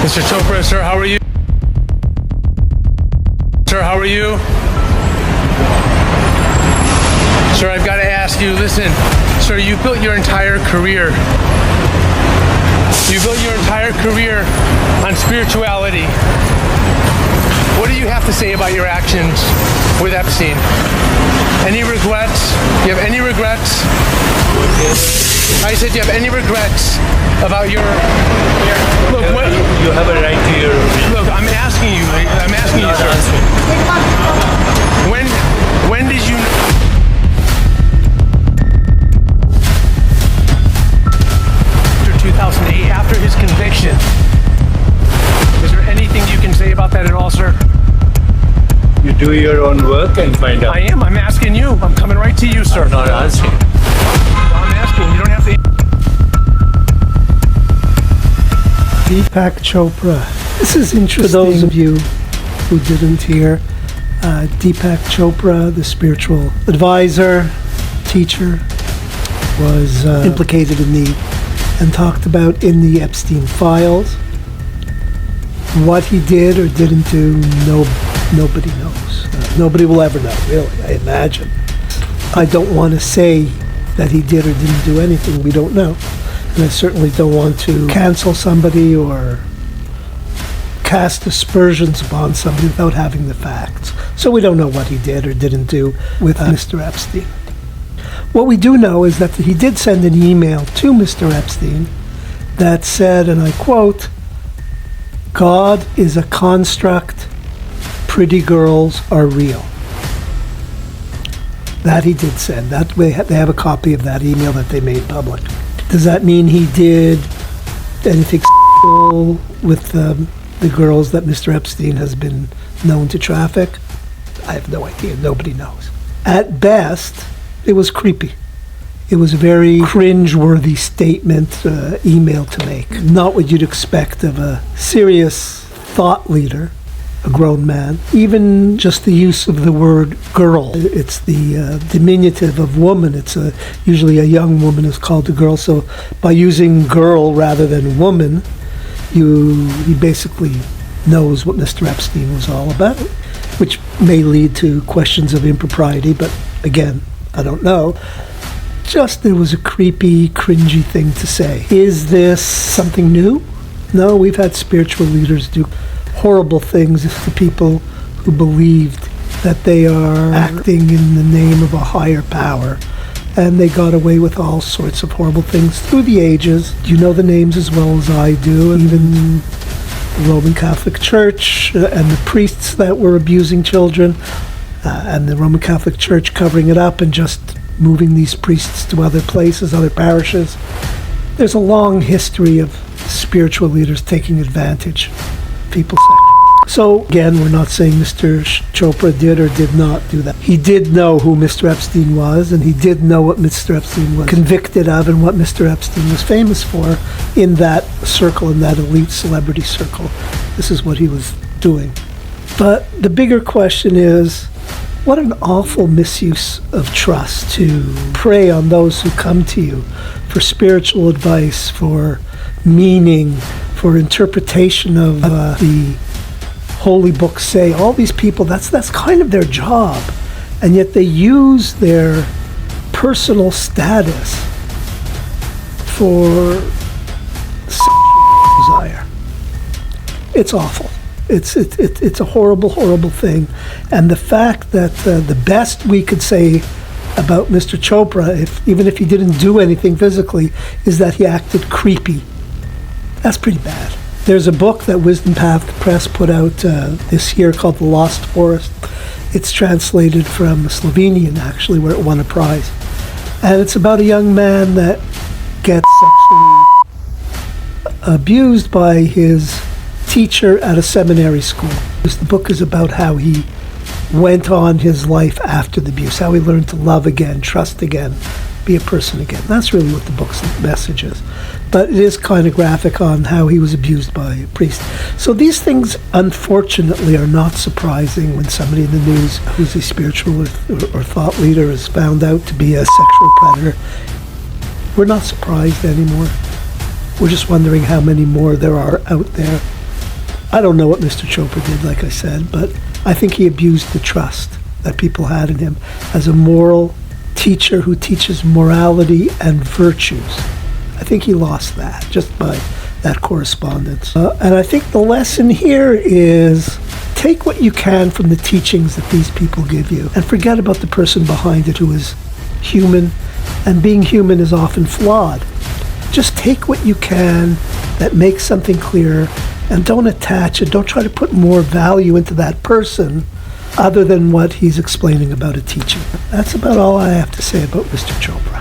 Mr. Chopra, sir, how are you? Sir, how are you? Sir, I've got to ask you, listen, sir, you built your entire career. You built your entire career on spirituality. What do you have to say about your actions with Epstein? Any regrets? Do you have any regrets? I said, do you have any regrets about your... Look, what... You have a right to your opinion. Look, I'm asking you, sir. When did you... After 2008, after his conviction, is there anything you can say about that at all, sir? You do your own work and find out. I am. I'm asking you. I'm coming right to you, sir. I'm not asking. I'm asking. You don't have to... Deepak Chopra. This is interesting. For those of you who didn't hear, Deepak Chopra, the spiritual advisor, teacher, was implicated and talked about in the Epstein files. What he did or didn't do, nobody knows. Nobody will ever know, really, I imagine. I don't want to say that he did or didn't do anything. We don't know. And I certainly don't want to cancel somebody or cast aspersions upon somebody without having the facts. So we don't know what he did or didn't do with Mr. Epstein. What we do know is that he did send an email to Mr. Epstein that said, and I quote, "God is a construct, pretty girls are real." That he did send. That they have a copy of that email that they made public. Does that mean he did anything sexual with the girls that Mr. Epstein has been known to traffic? I have no idea. Nobody knows. At best, it was creepy. It was a very cringe-worthy statement, email to make. Not what you'd expect of a serious thought leader, a grown man. Even just the use of the word girl. It's the diminutive of woman. It's usually a young woman is called a girl. So by using girl rather than woman, he basically knows what Mr. Epstein was all about, which may lead to questions of impropriety. But again, I don't know. Just there was a creepy, cringy thing to say. Is this something new? No, we've had spiritual leaders do horrible things to people who believed that they are acting in the name of a higher power, and they got away with all sorts of horrible things through the ages. You know the names as well as I do, even the Roman Catholic Church and the priests that were abusing children, and the Roman Catholic Church covering it up and just moving these priests to other places, other parishes. There's a long history of spiritual leaders taking advantage of people's sex. So again, we're not saying Mr. Chopra did or did not do that. He did know who Mr. Epstein was, and he did know what Mr. Epstein was convicted of and what Mr. Epstein was famous for in that circle, in that elite celebrity circle. This is what he was doing. But the bigger question is, what an awful misuse of trust to prey on those who come to you for spiritual advice, for meaning, for interpretation of the holy books say. All these people, that's kind of their job. And yet they use their personal status for sexual desire. It's awful. It's a horrible, horrible thing. And the fact that the best we could say about Mr. Chopra, even if he didn't do anything physically, is that he acted creepy. That's pretty bad. There's a book that Wisdom Path Press put out this year called The Lost Forest. It's translated from Slovenian, actually, where it won a prize. And it's about a young man that gets sexually abused by his teacher at a seminary school. The book is about how he went on his life after the abuse, how he learned to love again, trust again, be a person again. That's really what the book's message is. But it is kind of graphic on how he was abused by a priest. So these things, unfortunately, are not surprising when somebody in the news who's a spiritual or thought leader is found out to be a sexual predator. We're not surprised anymore. We're just wondering how many more there are out there. I don't know what Mr. Chopra did, like I said, but I think he abused the trust that people had in him as a moral teacher who teaches morality and virtues. I think he lost that just by that correspondence. And I think the lesson here is take what you can from the teachings that these people give you and forget about the person behind it who is human, and being human is often flawed. Just take what you can that makes something clear and don't attach it, don't try to put more value into that person other than what he's explaining about a teaching. That's about all I have to say about Mr. Chopra.